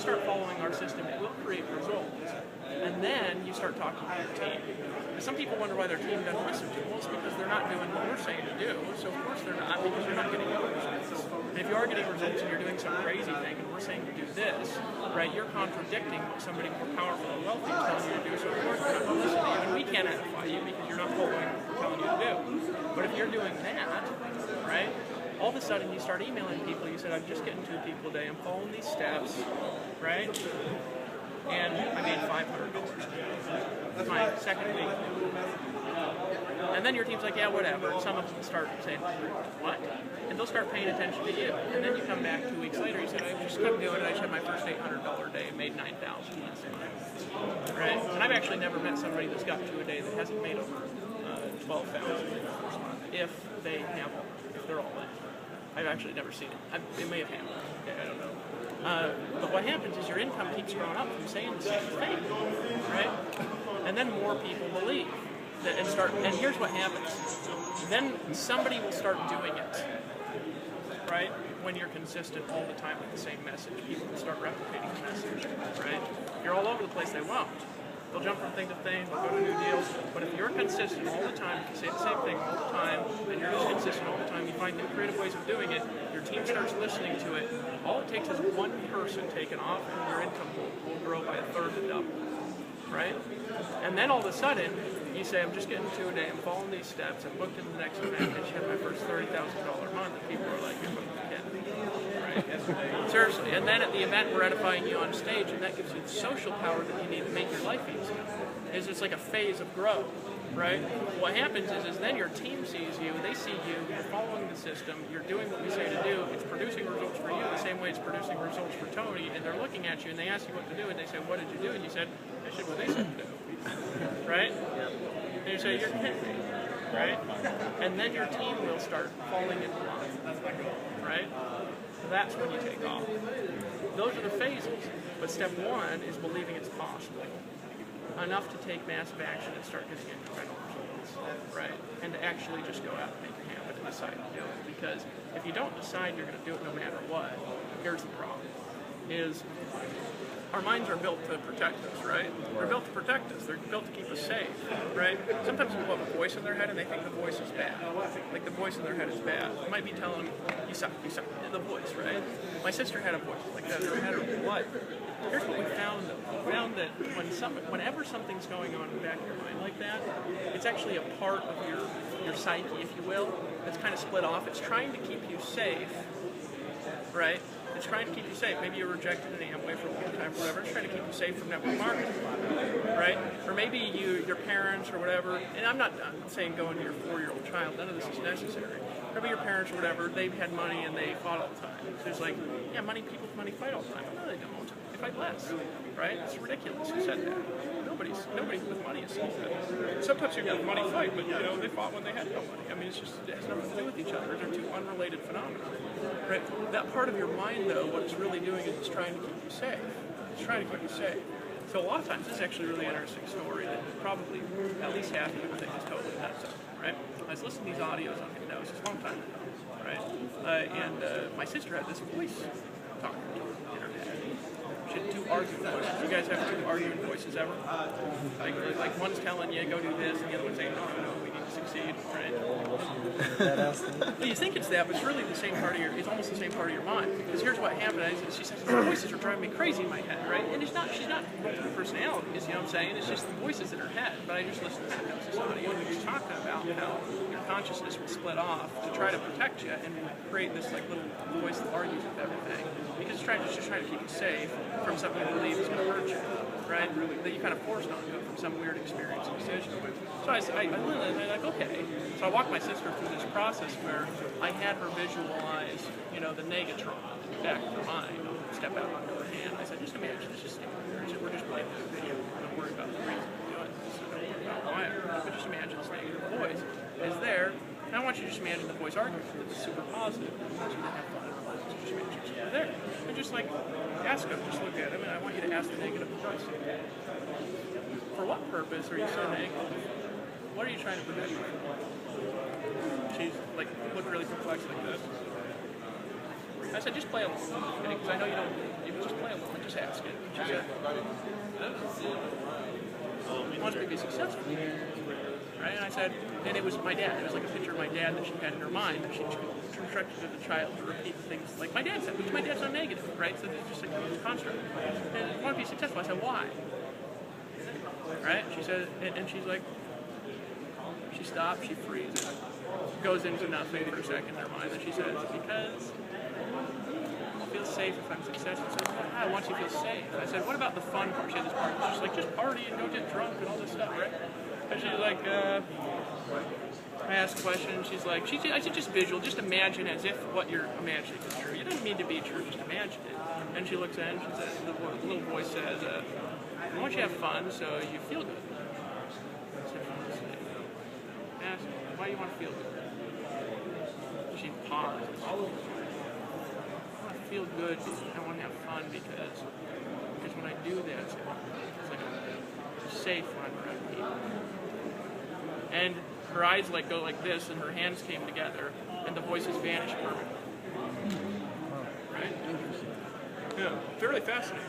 you start following our system, it will create results. And then you start talking to your team. And some people wonder why their team doesn't listen to them. Well, it's because they're not doing what we're saying to do. So of course they're not, because you're not getting results. And if you are getting results and you're doing some crazy thing and we're saying to do this, right, you're contradicting what somebody more powerful and wealthy is telling you to do. So of course we're not going to listen to you. And we can't edify you because you're not following what we're telling you to do. But if you're doing that, right, all of a sudden you start emailing people. You said, I'm just getting 2 people a day. I'm following these steps, right? And I made $500 my second week. And then your team's like, yeah, whatever. And some of them start saying, what? And they'll start paying attention to you. And then you come back 2 weeks later, you said, I just couldn't do it. I just had my first $800 day and made $9,000 last month. Right? And I've actually never met somebody that's got to a day that hasn't made over $12,000 in the first month, if they're all in. I've actually never seen it. It may have happened. Okay, I don't know. But what happens is your income keeps growing up from saying the same thing, right? And then more people believe that and here's what happens. Then somebody will start doing it, right? When you're consistent all the time with the same message, people will start replicating the message, right? If you're all over the place, they won't. They'll jump from thing to thing, they'll go to new deals, but if you're consistent all the time, you say the same thing all the time, and you're just consistent all the time, you find new creative ways of doing it, your team starts listening to it, all it takes is one person taking off, and your income will grow by 1/3 to double, right? And then all of a sudden, you say, I'm just getting 2 a day, I'm following these steps, I'm booked into the next event, and you have my first $30,000 month, and people are like, you're fucking kidding me, right? Seriously. And then at the event, we're edifying you on stage, and that gives you the social power that you need to make your life easier. It's like a phase of growth, right? What happens is then your team sees you, they see you, you're following the system, you're doing what we say to do, it's producing results for you the same way it's producing results for Tony, and they're looking at you and they ask you what to do, and they say, what did you do? And you said, I did what they said to do, right? And you say, you're kidding me, right? And then your team will start falling in line, right? That's when you take off. Those are the phases. But step 1 is believing it's possible. Enough to take massive action and start getting incredible results, right? And to actually just go out and make it happen and decide to do it. Because if you don't decide you're going to do it no matter what, here's the problem. Our minds are built to protect us, right? They're built to protect us. They're built to keep us safe, right? Sometimes people have a voice in their head and they think the voice is bad. Like the voice in their head is bad. It might be telling them, you suck, the voice, right? My sister had a voice like that in her head her whole life. Here's what we found though. We found that whenever something's going on in the back of your mind like that, it's actually a part of your psyche, if you will, that's kind of split off. It's trying to keep you safe, right? It's trying to keep you safe. Maybe you're rejected in Amway for a long time, or whatever. It's trying to keep you safe from network marketing, right? Or maybe your parents or whatever. And I'm not saying go into your 4-year-old child. None of this is necessary. Maybe your parents or whatever. They've had money and they fought all the time. So it's like, yeah, people with money fight all the time. No, they don't. They fight less, right? It's ridiculous. Who said that? Nobody with money has said that. Sometimes you have money fight, but they fought when they had no money. I mean, it has nothing to do with each other. They're two unrelated phenomena, right? That part of your mind, though, what it's really doing is it's trying to keep you safe. It's trying to keep you safe. So a lot of times, this is actually a really interesting story that probably at least half of you would think is totally nuts, right? I was listening to these audios on hypnosis a long time ago, right? And my sister had this voice talking to her in her head. She had 2 arguing voices. You guys have 2 arguing voices ever? Like one's telling you, go do this, and the other one's saying, no, we need to succeed, right? Well, you think it's that, but it's really the same part of it's almost the same part of your mind. Because here's what happened. She says, the voices are driving me crazy in my head, right? And she's not multiple personalities, you know what I'm saying? It's just the voices in her head. But I just listened to hypnosis audio, and she's talking about how your consciousness will split off to try to protect you and create this like little voice that argues with everything. Because it's just trying to keep you safe from something you believe is going to hurt you, right? That you kind of forced onto it from some weird experience and decision. So I literally like, okay. So I walked my sister through this process where I had her visualize, the negatron back of her mind, step out onto her hand. I said, just imagine it's just standing there. We're just playing this video. Don't worry about the reason we're doing this. Don't worry about why. But just imagine this negative voice is there. And I want you to just imagine the voice arguing that it's super positive. I want you to have fun. So just imagine it's over there. And just like ask them, just look at them, and I want you to ask the negative voice. For what purpose are you so negative? What are you trying to protect? She's like, looked really perplexed like this. I said, just play along, because I know you don't. You just play along, just ask it. She said, he wants me to be successful. Right? And I said, and it was my dad. It was like a picture of my dad that she had in her mind, and she instructed the child to repeat things like my dad said, which my dad's not negative, right? So it's just like a construct. And I want to be successful. I said, why? Right? She said, and she's like, she stops, she freezes, goes into nothing for a second in her mind, and she says, because I'll feel safe if I'm successful. So I want you to feel safe. I said, what about the fun part? She had this part. She's like, just party and go get drunk and all this stuff, right? And she's like, I asked a question, and she's like, I said, just visual, just imagine as if what you're imagining is true. You don't need to be true, just imagine it. And she looks at it, and she says, the little voice says, I want you to have fun so you feel good. I said, I asked, why do you want to feel good? She paused. I want to feel good, I want to have fun because when I do that, it's like I'm safe when I'm around people. And her eyes go like this, and her hands came together, and the voices vanished permanently. Right? Yeah, very fascinating.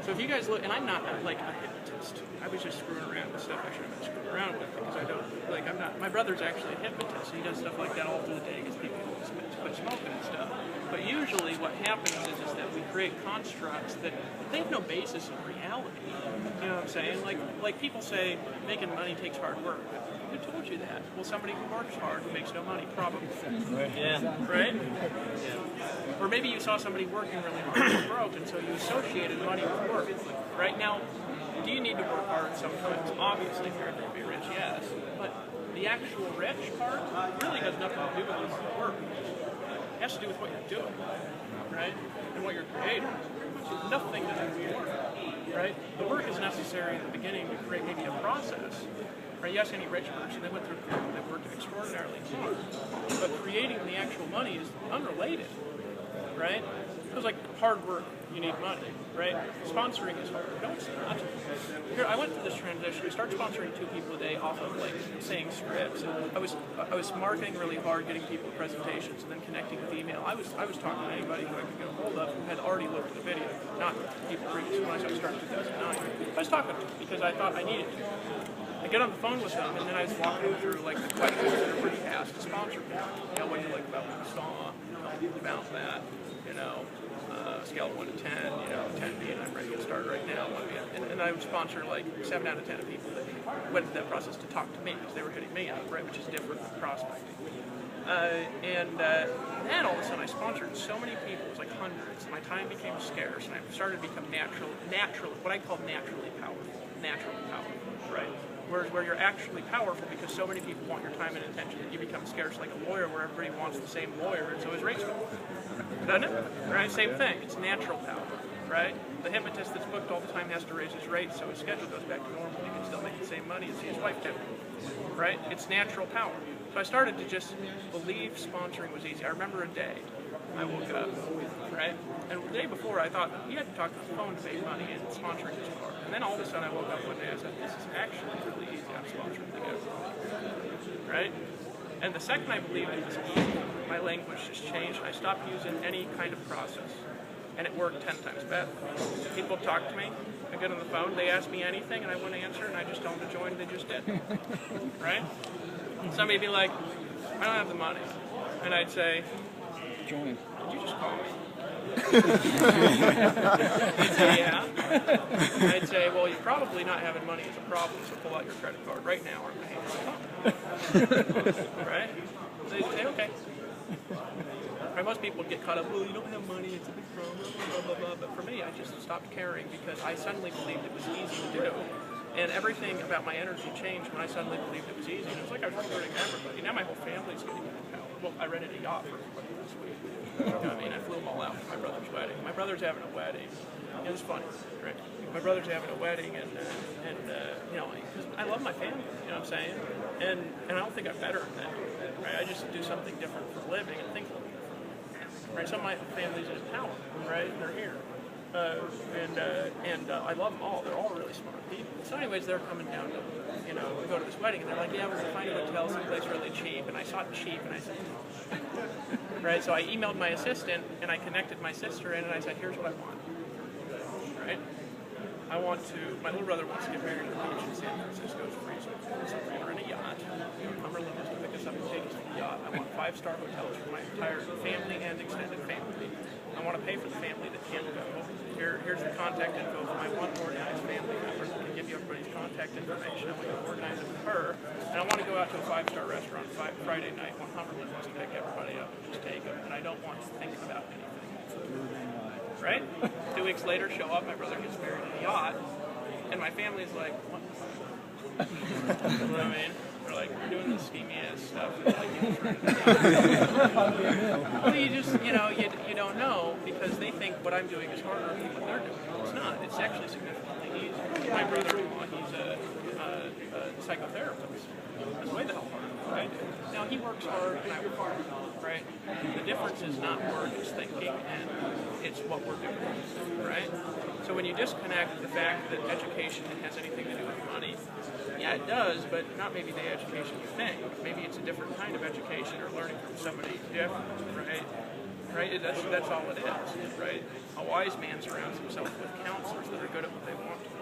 So if you guys look, and I'm not like a hypnotist. I was just screwing around with stuff I should have been screwing around with because I don't, I'm not, my brother's actually a hypnotist, so he does stuff like that all through the day because people quit smoking and stuff. But usually what happens is that we create constructs that they have no basis in reality. You know what I'm saying? Like people say making money takes hard work. Who told you that? Well, somebody who works hard who makes no money, probably. Right. Yeah. Right? Yeah. Or maybe you saw somebody working really hard and broke, and so you associated money with work. Right now, do you need to work hard sometimes? Obviously, if you're going to be rich, yes. But the actual rich part really has nothing to do with your work. It has to do with what you're doing, right? And what you're creating. It's nothing to do with work, right? The work is necessary in the beginning to create maybe a process. Right? You ask any rich person, they worked extraordinarily hard. But creating the actual money is unrelated, right? It was like hard work, you need money, right? Sponsoring is hard. No, it's not. Here, I went through this transition. I started sponsoring 2 people a day off of saying scripts. I was marketing really hard, getting people presentations, and then connecting with email. I was talking to anybody who I could get a hold of who had already looked at the video, not people previously when I started in 2009. I was talking to them because I thought I needed to. I get on the phone with them, and then I was walking through the questions that everybody asked to sponsor me. You know, what do you like about what you saw? About that, scale of 1 to 10, 10 being I'm ready to get started right now. And I would sponsor 7 out of 10 of people that went through that process to talk to me because they were hitting me up, right, which is different from prospecting. Then all of a sudden I sponsored so many people, it was like hundreds. My time became scarce, and I started to become what I call naturally powerful, right? Where you're actually powerful because so many people want your time and attention that you become scarce, like a lawyer where everybody wants the same lawyer, and so is race. Doesn't it? Right? Same thing. It's natural power, right? The hypnotist that's booked all the time has to raise his rate so his schedule goes back to normal. He can still make the same money as his wife did, right? It's natural power. So I started to just believe sponsoring was easy. I remember a day I woke up, right? And the day before I thought, you had to talk to the phone to make money and sponsoring is hard. And then all of a sudden I woke up one day and I said, this is actually really easy. I'm sponsoring to go. Right? And the second I believed it was easy, my language just changed. I stopped using any kind of process. And it worked 10 times better. People talk to me, I get on the phone, they ask me anything and I wouldn't answer and I just told them to join and they just did. Right? Somebody would be like, I don't have the money. And I'd say, Join. Did you just call me? He'd say, yeah. I'd say, well, you're probably not having money is a problem, so pull out your credit card right now or I'm going to hand you my phone. Right? They'd say, okay. Right, most people would get caught up, well, you don't have money, it's a big problem, blah, blah, blah. But for me, I just stopped caring because I suddenly believed it was easy to do. And everything about my energy changed when I suddenly believed it was easy. And it was like I was recruiting everybody. Now my whole family's getting into power. Well, I rented a yacht for everybody this week. You know what I mean? I flew them all out for my brother's wedding. My brother's having a wedding. It was funny, right? My brother's having a wedding, and I love my family, you know what I'm saying? And I don't think I'm better than that, right? I just do something different for a living and think a little different, right? Some of my family's in power, right? And they're here. I love them all. They're all really smart people. So anyways, they're coming down to, we go to this wedding, and they're like, yeah, we're finding a hotel someplace really cheap. And I saw it cheap, and I said, right? So I emailed my assistant and I connected my sister in and I said, here's what I want, right? My little brother wants to get married on the beach in San Francisco. It's freezing cold, so we're going to rent a yacht. Hummer limousine to pick us up and take us to the yacht. I want 5-star hotels for my entire family and extended family. I want to pay for the family that can't go. Here's the contact info for my one organized family member that can give you everybody's contact information. I want to organize it with her. And I want to go out to a 5-star restaurant Friday night when Hummer limousine to pick everybody up and just take them. And I don't want to think about anything. Right? 2 weeks later, show up, my brother gets married in a yacht, and my family's like, what? You know what I mean? They're like, we're doing this schemey ass stuff. Like, well, you just, you don't know because they think what I'm doing is harder than what they're doing. It's not. It's actually significantly easier. My brother-in-law, he's a psychotherapist. It's way the hell harder than what I do. Now, he works hard and I work hard, right? The difference is not work, it's thinking, and it's what we're doing, right? So when you disconnect the fact that education has anything to do with money, yeah, it does, but not maybe the education you think. Maybe it's a different kind of education or learning from somebody different, right? Right? That's all it is, right? A wise man surrounds himself with counselors that are good at what they want to learn.